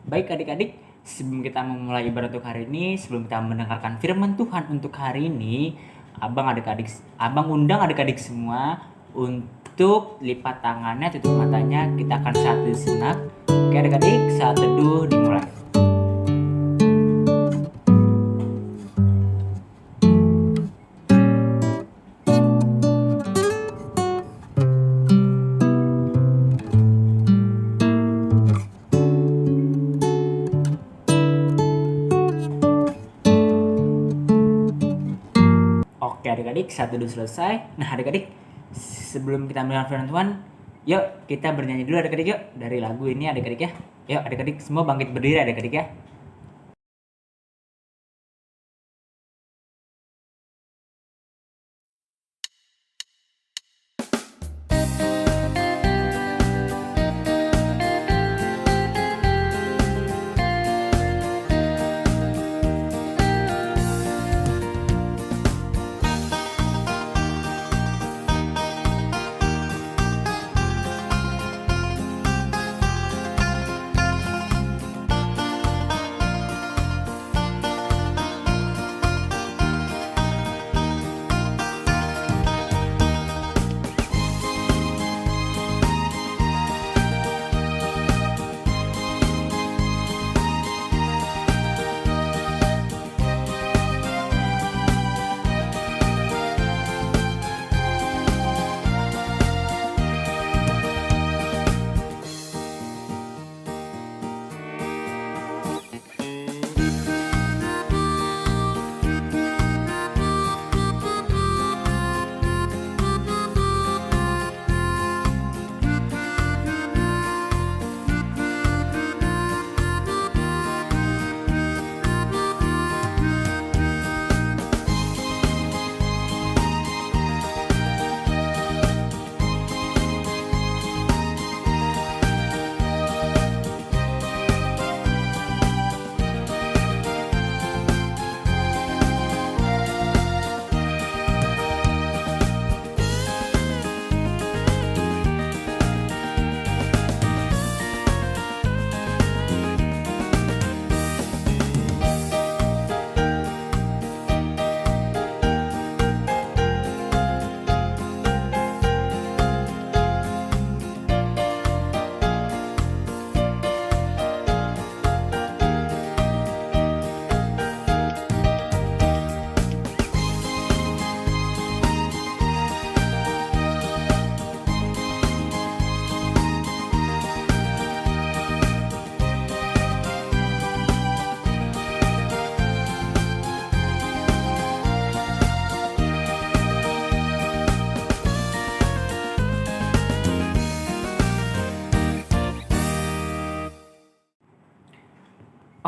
Baik adik-adik, sebelum kita memulai ibadah untuk hari ini, sebelum kita mendengarkan firman Tuhan untuk hari ini, abang undang adik-adik semua untuk lipat tangannya, tutup matanya, kita akan saat sejenak. Oke adik-adik, saat teduh dimulai. Oke adik-adik, saat teduh selesai. Nah adik-adik, sebelum kita mendengar firman Tuhan, yuk kita bernyanyi dulu adik-adik yuk. Dari lagu ini adik-adik ya. Yuk adik-adik semua bangkit berdiri adik-adik ya.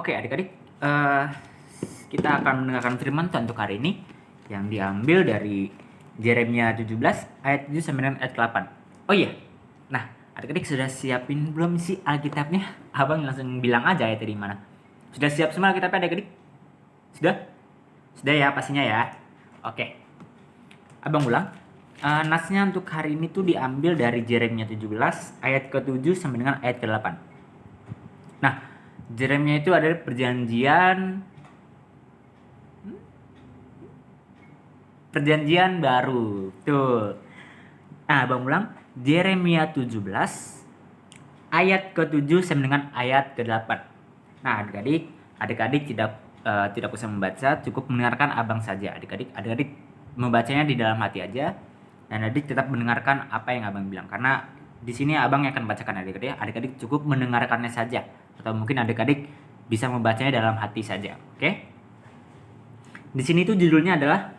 Oke adik-adik, kita akan mendengarkan firman Tuhan untuk hari ini yang diambil dari Yeremia 17 ayat 7 sampai dengan ayat 8. Oh iya, nah adik-adik sudah siapin belum sih Alkitabnya? Abang langsung bilang aja ya tadi mana. Sudah siap semua Alkitabnya adik-adik? Sudah? Sudah ya pastinya ya. Oke, abang ulang. Nasnya untuk hari ini tuh diambil dari Yeremia 17 ayat ke-7 sampai dengan ayat ke-8. Nah, Yeremia itu adalah perjanjian baru. Tuh. Nah, Bang ulang. Yeremia 17 ayat ke-7 sampai dengan ayat ke-8. Nah, adik-adik tidak usah membaca, cukup mendengarkan abang saja. Adik-adik membacanya di dalam hati aja, dan adik tetap mendengarkan apa yang abang bilang, karena di sini abang yang akan bacakan adik-adik. Adik-adik cukup mendengarkannya saja, atau mungkin adik-adik bisa membacanya dalam hati saja. Oke? Di sini tuh judulnya adalah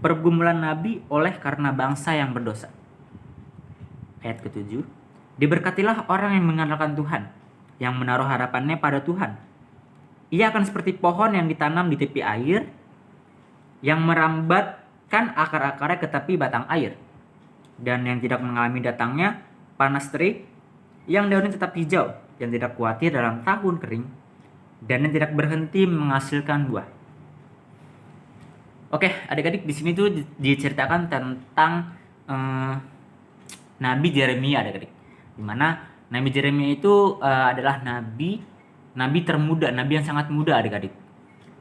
pergumulan nabi oleh karena bangsa yang berdosa. Ayat ke-7. Diberkatilah orang yang mengandalkan Tuhan, yang menaruh harapannya pada Tuhan. Ia akan seperti pohon yang ditanam di tepi air, yang merambatkan akar-akarnya ke tepi batang air, dan yang tidak mengalami datangnya panas terik, yang daunnya tetap hijau, yang tidak khawatir dalam tahun kering, dan yang tidak berhenti menghasilkan buah. Oke, adik-adik, di sini tuh diceritakan tentang Nabi Yeremia, adik-adik. Dimana Nabi Yeremia itu adalah nabi nabi termuda, nabi yang sangat muda adik-adik.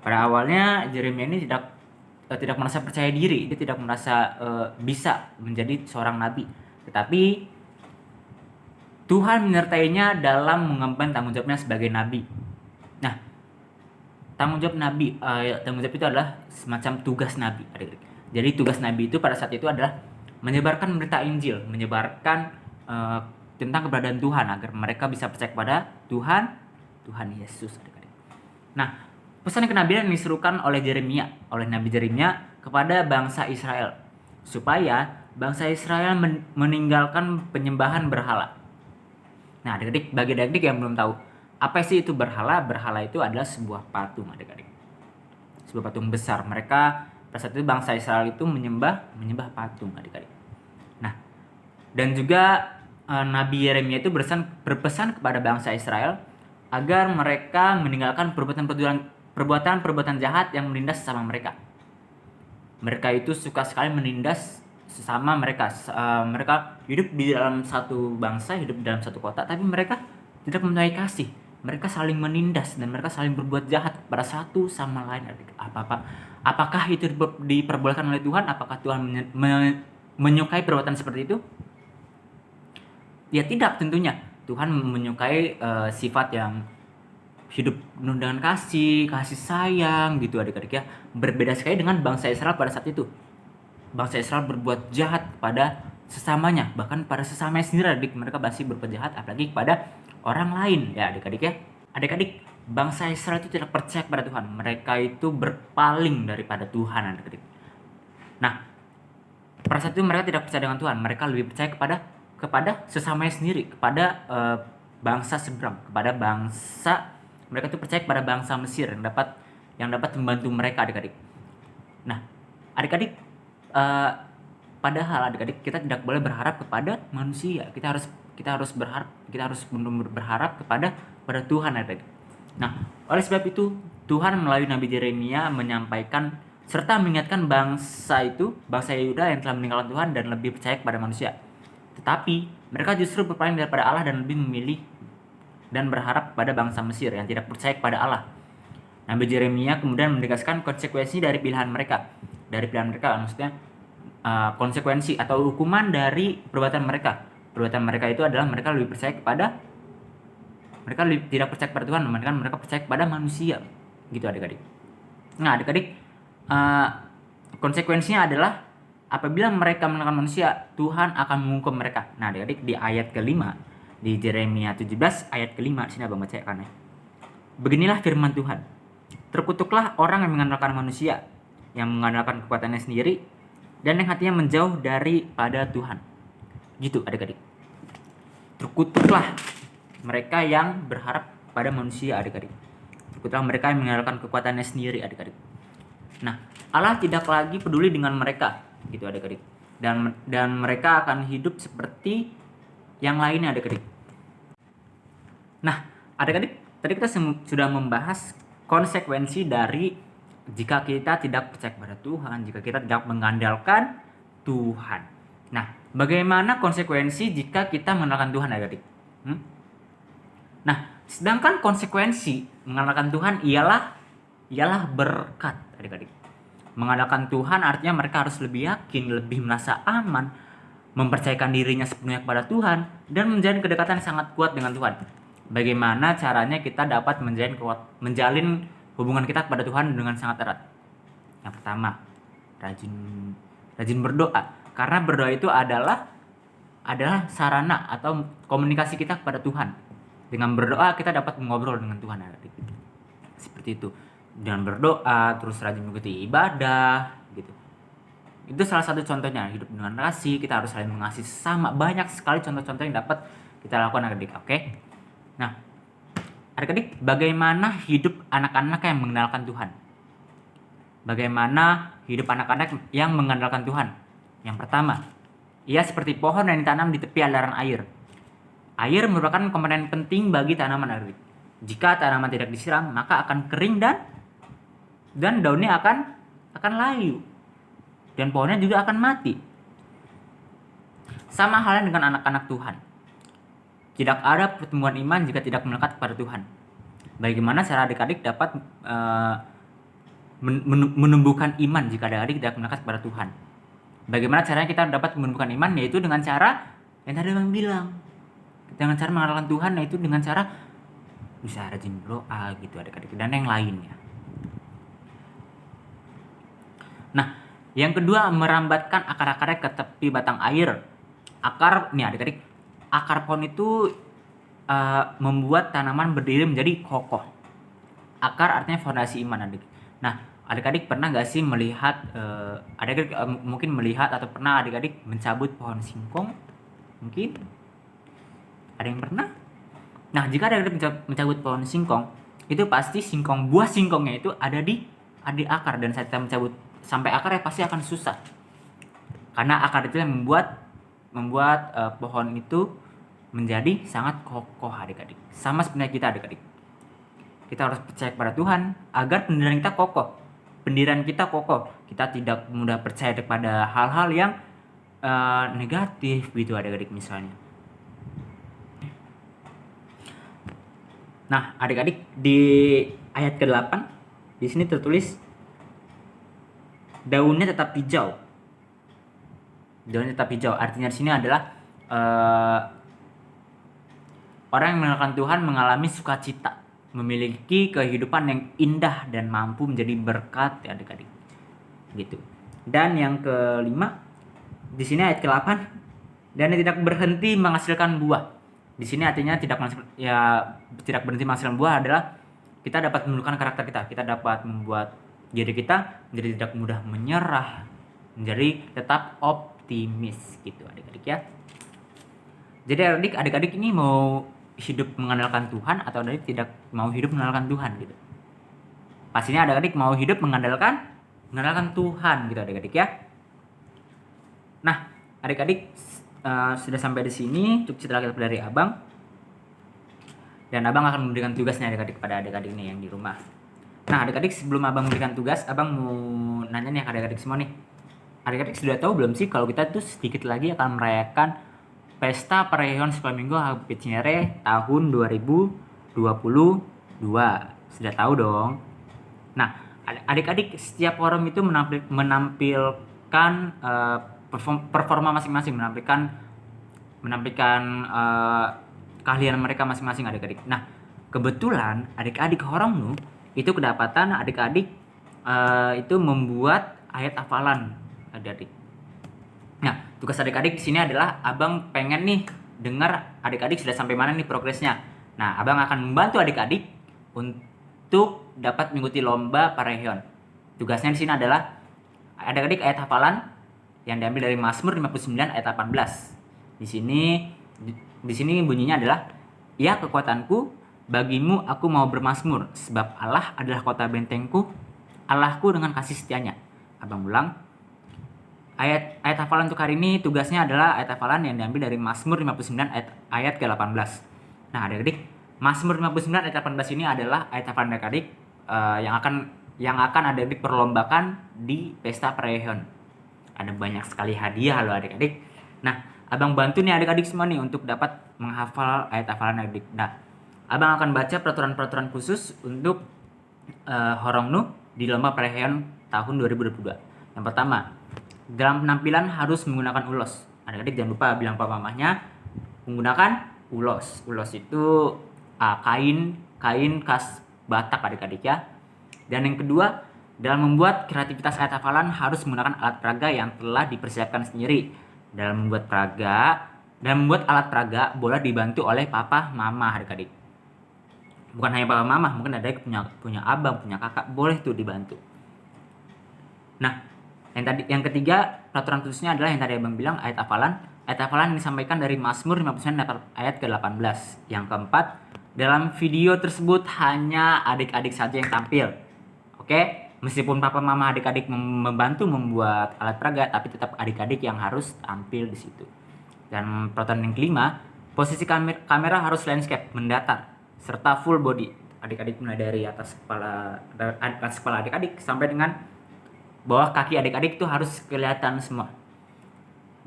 Pada awalnya Yeremia ini tidak merasa percaya diri, dia tidak merasa bisa menjadi seorang nabi. Tetapi Tuhan menyertainya dalam mengemban tanggung jawabnya sebagai nabi. Nah, tanggung jawab nabi, tanggung jawab itu adalah semacam tugas nabi, adik-adik. Jadi tugas nabi itu pada saat itu adalah menyebarkan berita Injil, menyebarkan tentang keberadaan Tuhan agar mereka bisa percaya kepada Tuhan Yesus, adik-adik. Nah, pesan kenabian yang diserukan oleh Nabi Yeremia kepada bangsa Israel supaya bangsa Israel meninggalkan penyembahan berhala. Nah, adik-adik, bagi adik-adik yang belum tahu, apa sih itu berhala? Berhala itu adalah sebuah patung, adik-adik. Sebuah patung besar. Mereka pada saat itu bangsa Israel itu menyembah patung, adik-adik. Nah, dan juga Nabi Yeremia itu berpesan kepada bangsa Israel agar mereka meninggalkan perbuatan jahat yang menindas sesama mereka. Mereka itu suka sekali menindas sesama mereka. Mereka hidup di dalam satu bangsa, hidup di dalam satu kota, tapi mereka tidak mempunyai kasih. Mereka saling menindas dan mereka saling berbuat jahat pada satu sama lain. Apakah itu diperbolehkan oleh Tuhan? Apakah Tuhan menyukai perbuatan seperti itu? Ya tidak, tentunya. Tuhan menyukai sifat yang hidup penuh dengan kasih sayang gitu, adik-adik ya. Berbeda sekali dengan bangsa Israel pada saat itu. Bangsa Israel berbuat jahat kepada sesamanya, bahkan pada sesamanya sendiri, adik, mereka masih berbuat jahat, apalagi kepada orang lain ya, adik-adik ya. Adik-adik, bangsa Israel itu tidak percaya kepada Tuhan. Mereka itu berpaling daripada Tuhan, adik-adik. Nah, pada saat itu mereka tidak percaya dengan Tuhan. Mereka lebih percaya kepada sesamanya sendiri, kepada bangsa seberang, kepada bangsa. Mereka itu percaya kepada bangsa Mesir yang dapat membantu mereka, adik-adik. Nah, adik-adik, padahal adik-adik, kita tidak boleh berharap kepada manusia. Kita harus berharap kepada Tuhan, adik-adik. Nah, oleh sebab itu Tuhan melalui Nabi Yeremia menyampaikan serta mengingatkan bangsa Yehuda yang telah meninggalkan Tuhan dan lebih percaya kepada manusia. Tetapi mereka justru berpaling daripada Allah dan lebih memilih dan berharap pada bangsa Mesir yang tidak percaya kepada Allah. Nabi Yeremia kemudian menegaskan konsekuensi dari pilihan mereka. Maksudnya konsekuensi atau hukuman dari perbuatan mereka. Perbuatan mereka itu adalah mereka tidak percaya kepada Tuhan, melainkan mereka percaya kepada manusia. Gitu, adik-adik. Nah, adik-adik, konsekuensinya adalah apabila mereka menentang manusia, Tuhan akan menghukum mereka. Nah, adik-adik, di ayat kelima di Yeremia 17 ayat kelima, sini abang bacakan ya. Beginilah firman Tuhan. Terkutuklah orang yang mengandalkan manusia, yang mengandalkan kekuatannya sendiri, dan yang hatinya menjauh daripada Tuhan. Gitu, adik-adik. Terkutuklah mereka yang berharap pada manusia, adik-adik. Terkutuklah mereka yang mengandalkan kekuatannya sendiri, adik-adik. Nah, Allah tidak lagi peduli dengan mereka, gitu, adik-adik. Dan mereka akan hidup seperti yang lainnya, adik-adik. Nah, adik-adik, tadi kita sudah membahas konsekuensi dari jika kita tidak percaya kepada Tuhan, jika kita tidak mengandalkan Tuhan. Nah, bagaimana konsekuensi jika kita mengandalkan Tuhan, adik-adik? Nah, sedangkan konsekuensi mengandalkan Tuhan ialah berkat, adik-adik. Mengandalkan Tuhan artinya mereka harus lebih yakin, lebih merasa aman, mempercayakan dirinya sepenuhnya kepada Tuhan, dan menjalin kedekatan yang sangat kuat dengan Tuhan. Bagaimana caranya kita dapat menjalin hubungan kita kepada Tuhan dengan sangat erat? Yang pertama, rajin berdoa. Karena berdoa itu adalah sarana atau komunikasi kita kepada Tuhan. Dengan berdoa kita dapat mengobrol dengan Tuhan, adik-adik. Seperti itu. Dengan berdoa, terus rajin mengikuti ibadah, gitu. Itu salah satu contohnya. Hidup dengan kasih, kita harus saling mengasihi sesama. Banyak sekali contoh-contoh yang dapat kita lakukan, adik-adik. Oke? Nah, adik-adik, bagaimana hidup anak-anak yang mengandalkan Tuhan? Bagaimana hidup anak-anak yang mengandalkan Tuhan? Yang pertama, ia seperti pohon yang ditanam di tepi aliran air. Air merupakan komponen penting bagi tanaman, adik-adik. Jika tanaman tidak disiram, maka akan kering dan daunnya akan layu. Dan pohonnya juga akan mati. Sama halnya dengan anak-anak Tuhan. Tidak ada pertumbuhan iman jika tidak melekat kepada Tuhan. Bagaimana cara adik-adik dapat menumbuhkan iman jika adik-adik tidak mendekat kepada Tuhan? Bagaimana caranya kita dapat menumbuhkan iman? Yaitu dengan cara yang tadi Abang bilang, dengan cara mengenalkan Tuhan, yaitu dengan cara bisa rajin berdoa gitu adik-adik, dan yang lainnya. Nah, yang kedua, merambatkan akar-akarnya ke tepi batang air. Akar, nih adik-adik, akar pohon itu membuat tanaman berdiri menjadi kokoh. Akar artinya fondasi iman, adik. Nah, adik-adik pernah gak sih melihat, adik-adik mungkin melihat atau pernah adik-adik mencabut pohon singkong? Mungkin ada yang pernah? Nah, jika adik-adik mencabut pohon singkong, itu pasti buah singkongnya itu ada di akar, dan saat kita mencabut sampai akarnya pasti akan susah. Karena akar itu yang membuat pohon itu menjadi sangat kokoh, adik-adik. Sama sebenarnya kita, adik-adik. Kita harus percaya kepada Tuhan agar pendirian kita kokoh. Pendirian kita kokoh. Kita tidak mudah percaya kepada hal-hal yang negatif gitu, adik-adik misalnya. Nah, adik-adik, di ayat ke-8 di sini tertulis daunnya tetap hijau. Daunnya tetap hijau. Artinya di sini adalah orang yang mengenalkan Tuhan mengalami sukacita, memiliki kehidupan yang indah dan mampu menjadi berkat, ya adik-adik. Gitu. Dan yang kelima, di sini ayat ke-8, dan tidak berhenti menghasilkan buah. Di sini artinya tidak berhenti menghasilkan buah adalah kita dapat menunjukkan karakter kita. Kita dapat membuat diri kita menjadi tidak mudah menyerah, menjadi tetap optimis gitu, adik-adik ya. Jadi adik-adik ini mau hidup mengandalkan Tuhan atau adik tidak mau hidup mengandalkan Tuhan gitu. Pastinya adik-adik mau hidup mengandalkan Tuhan gitu, adik-adik ya. Nah, adik-adik sudah sampai di sini cukup cerita dari Abang. Dan Abang akan memberikan tugasnya adik-adik pada adik-adik nih yang di rumah. Nah, adik-adik, sebelum Abang memberikan tugas, Abang mau nanya nih ke adik-adik semua nih. Adik-adik sudah tahu belum sih kalau kita tuh sedikit lagi akan merayakan Pesta Perayaan Sekolah Minggu HKBP Cinere tahun 2022. Sudah tahu dong? Nah, adik-adik, setiap forum itu menampilkan performa masing-masing, menampilkan keahlian mereka masing-masing, adik-adik. Nah, kebetulan adik-adik Horongnu itu kedapatan adik-adik itu membuat ayat hafalan, adik-adik. Nah, tugas adik-adik di sini adalah Abang pengen nih dengar adik-adik sudah sampai mana nih progresnya. Nah, Abang akan membantu adik-adik untuk dapat mengikuti lomba Pareheon. Tugasnya di sini adalah adik-adik ayat hafalan yang diambil dari Mazmur 59 ayat 18. Di sini bunyinya adalah, "Ya kekuatanku, bagimu aku mau bermazmur, sebab Allah adalah kota bentengku, Allahku dengan kasih setianya." Abang ulang. Ayat hafalan untuk hari ini tugasnya adalah ayat hafalan yang diambil dari Mazmur 59 ayat ke-18. Nah, adik-adik, Mazmur 59 ayat 18 ini adalah ayat hafalan adik-adik yang akan adik-adik perlombakan di Pesta Perayaan. Ada banyak sekali hadiah loh, adik-adik. Nah, Abang bantu nih adik-adik semua nih untuk dapat menghafal ayat hafalan adik. Nah, Abang akan baca peraturan-peraturan khusus untuk Horongnu di lomba Perayaan tahun 2022. Yang pertama, dalam penampilan harus menggunakan ulos. Adik-adik jangan lupa bilang papa mamahnya menggunakan ulos. Ulos itu kain khas Batak, adik-adik ya. Dan yang kedua, dalam membuat kreativitas ayat hafalan harus menggunakan alat peraga yang telah dipersiapkan sendiri. Dalam membuat alat peraga boleh dibantu oleh papa mama, adik-adik. Bukan hanya papa mama, mungkin adik punya abang, punya kakak, boleh tuh dibantu. Nah, yang ketiga, peraturan khususnya adalah yang tadi Abang bilang, ayat hafalan. Ayat hafalan disampaikan dari Mazmur 59 ayat ke-18. Yang keempat, dalam video tersebut hanya adik-adik saja yang tampil. Oke? Meskipun papa mama adik-adik membantu membuat alat peraga, tapi tetap adik-adik yang harus tampil di situ. Dan peraturan yang kelima, posisi kamera harus landscape, mendatar, serta full body. Adik-adik mulai dari atas kepala adik-adik sampai dengan bawah kaki adik-adik itu harus kelihatan semua.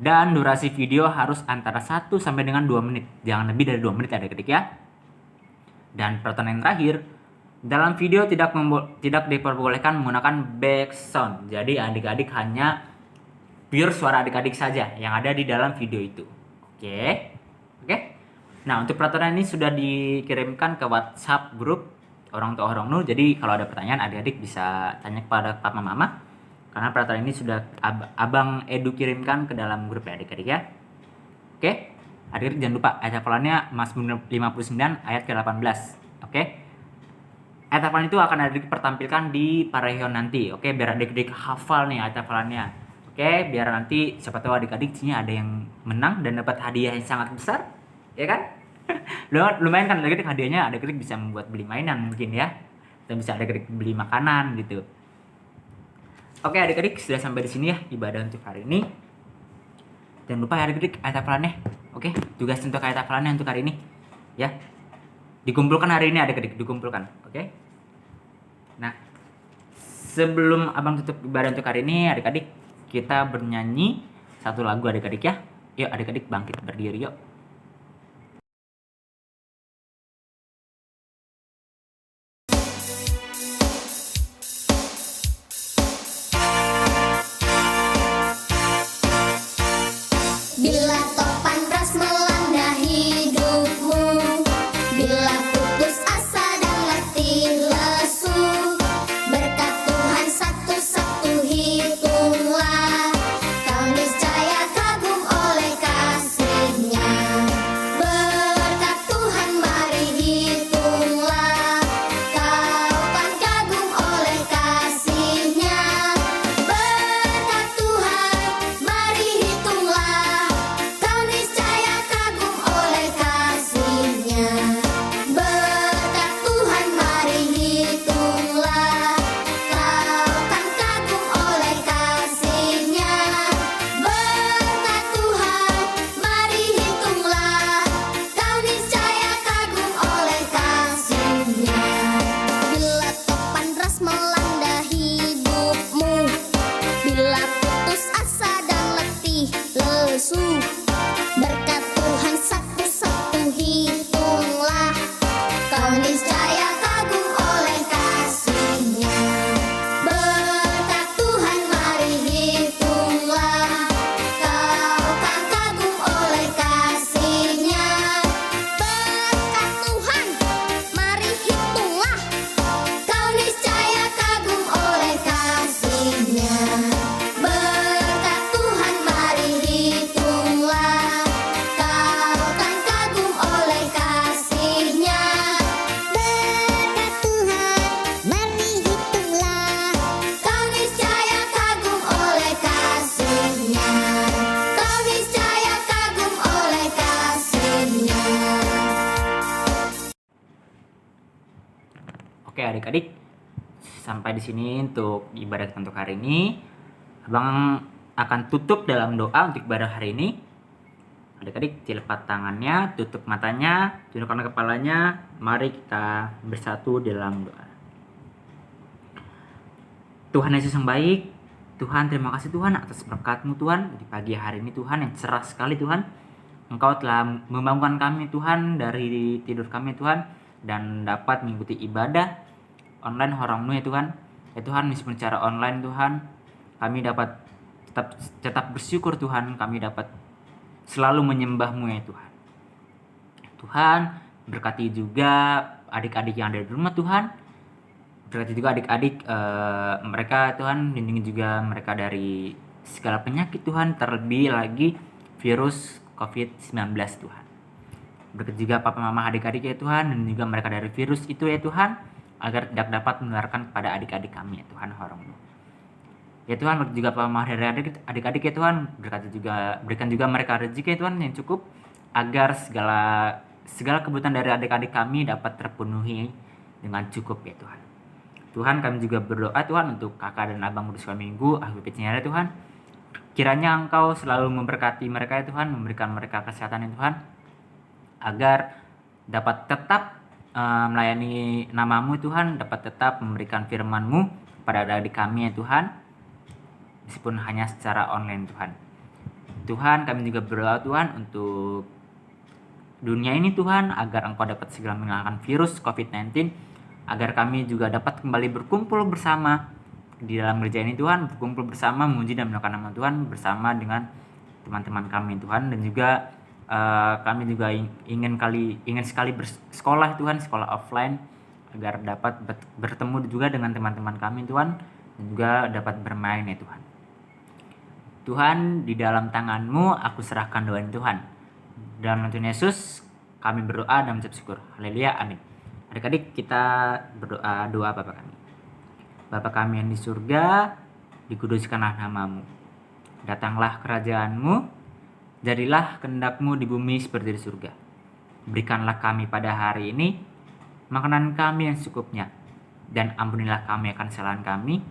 Dan durasi video harus antara 1 sampai dengan 2 menit. Jangan lebih dari 2 menit, adik-adik ya. Dan peraturan yang terakhir, Dalam video tidak diperbolehkan menggunakan background. Jadi adik-adik hanya pure suara adik-adik saja yang ada di dalam video itu. Oke. Oke. Nah, untuk peraturan ini sudah dikirimkan ke WhatsApp grup orang tua Horong Nu. Jadi kalau ada pertanyaan adik-adik bisa tanya kepada papa mama. Karena peraturan ini sudah Abang Edu kirimkan ke dalam grup ya adik-adik ya. Oke. Adik-adik jangan lupa ayat hafalannya Mazmur 59 ayat ke-18. Oke. Ayat hafalan itu akan adik pertampilkan di Pareon nanti. Oke, biar adik-adik hafal nih ayat hafalannya. Oke, biar nanti siapa tahu adik-adik sini ada yang menang dan dapat hadiah yang sangat besar, ya kan? Lumayan kan adik-adik hadiahnya, adik-adik bisa membuat beli mainan mungkin ya. Dan bisa adik-adik beli makanan gitu. Oke, adik-adik sudah sampai di sini ya ibadah untuk hari ini. Jangan lupa ya adik-adik ayat hafalannya. Oke, tugas untuk ayat hafalannya untuk hari ini. Ya. Dikumpulkan hari ini adik-adik, dikumpulkan. Oke. Nah, sebelum Abang tutup ibadah untuk hari ini, adik-adik kita bernyanyi satu lagu adik-adik ya. Yuk adik-adik bangkit berdiri yuk. Bila topan ras melanda hidupmu, bila putus asa dan letih lesu, berkat Tuhan satu-satu hitunglah, kau niscaya kagum oleh kasih-Nya. Berkat Tuhan mari hitunglah, kau kan kagum oleh kasih-Nya. Berkat Tuhan mari hitunglah, kau niscaya kagum oleh kasih-Nya. Berkat Tuhan mari hitunglah, kau kan kagum oleh kasih-Nya. Berkat Tuhan mari hitunglah, kau niscaya kagum oleh kasih-Nya. Bila topan ras melanda hidupmu, bila putus asa dan letih lesu, berkat Tuhan satu-satu hitunglah, kau niscaya kagum oleh kasih-Nya. Berkat Tuhan mari hitunglah, kau kan kagum oleh kasih-Nya. Berkat Tuhan mari hitunglah, kau niscaya kagum oleh kasih-Nya. Berkat Tuhan mari hitunglah, kau kan kagum oleh kasih-Nya. Berkat Tuhan mari hitunglah, kau niscaya kagum oleh kasih-Nya. Kau niscaya kagum oleh kasih-Nya. Oke adik-adik, sampai di sini untuk ibadah untuk hari ini. Abang akan tutup dalam doa untuk ibadah hari ini. Adik-adik lipat tangannya, tutup matanya, tundukkan kepalanya. Mari kita bersatu dalam doa. Tuhan Yesus yang baik, Tuhan terima kasih Tuhan atas berkat-Mu Tuhan di pagi hari ini Tuhan yang cerah sekali Tuhan. Engkau telah membangunkan kami Tuhan dari tidur kami Tuhan dan dapat mengikuti ibadah online Horong Nu ya Tuhan. Ya Tuhan, meskipun secara online Tuhan, kami dapat tetap bersyukur Tuhan, kami dapat selalu menyembah-Mu ya Tuhan. Tuhan, berkati juga adik-adik yang ada di rumah Tuhan. Berkati juga adik-adik mereka Tuhan, lindungi juga mereka dari segala penyakit Tuhan, terlebih lagi virus COVID-19 Tuhan. Berkati juga papa mama adik-adik ya Tuhan, dan juga mereka dari virus itu ya Tuhan, agar tidak dapat menularkan kepada adik-adik kami ya Tuhan Horong Nu. Ya Tuhan, berkati juga papa mama dari adik-adik ya Tuhan, berkati juga, berikan juga mereka rezeki ya Tuhan yang cukup, agar segala kebutuhan dari adik-adik kami dapat terpenuhi dengan cukup ya Tuhan. Tuhan, kami juga berdoa Tuhan untuk kakak dan abang Kudus Minggu, ahli ya Tuhan. Kiranya Engkau selalu memberkati mereka ya Tuhan, memberikan mereka kesehatan ya Tuhan, agar dapat tetap melayani nama-Mu Tuhan, dapat tetap memberikan firman-Mu kepada adik kami ya Tuhan, meskipun hanya secara online Tuhan. Tuhan, kami juga berdoa Tuhan untuk dunia ini Tuhan, agar Engkau dapat segera menghilangkan virus COVID-19 agar kami juga dapat kembali berkumpul bersama di dalam gereja ini Tuhan, berkumpul bersama memuji dan memuliakan nama Tuhan bersama dengan teman-teman kami Tuhan. Dan juga kami juga ingin sekali bersekolah Tuhan, sekolah offline, agar dapat bertemu juga dengan teman-teman kami Tuhan, dan juga dapat bermain ya Tuhan. Tuhan, di dalam tangan-Mu aku serahkan doa ini Tuhan. Dalam nama Tuhan Yesus kami berdoa dan mengucap syukur. Haleluya, amin. Adik-adik, kita berdoa doa Bapa kami. Bapa kami yang di surga, dikuduskanlah nama-Mu. Datanglah kerajaan-Mu, jadilah kehendak-Mu di bumi seperti di surga. Berikanlah kami pada hari ini makanan kami yang secukupnya, dan ampunilah kami akan kesalahan kami,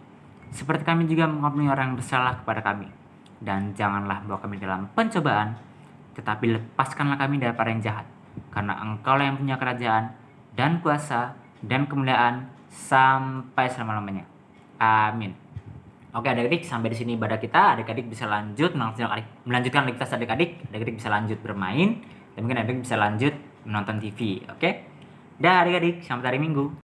seperti kami juga mengampuni orang yang bersalah kepada kami. Dan janganlah bawa kami dalam pencobaan, tetapi lepaskanlah kami daripada yang jahat, karena Engkau-lah yang punya kerajaan dan kuasa dan kemuliaan sampai selama-lamanya. Amin. Oke adik-adik, sampai di sini ibadah kita. Adik-adik bisa melanjutkan aktivitas adik-adik. Adik-adik bisa lanjut bermain, dan mungkin adik-adik bisa lanjut menonton TV. Oke? Dah adik-adik, selamat hari Minggu.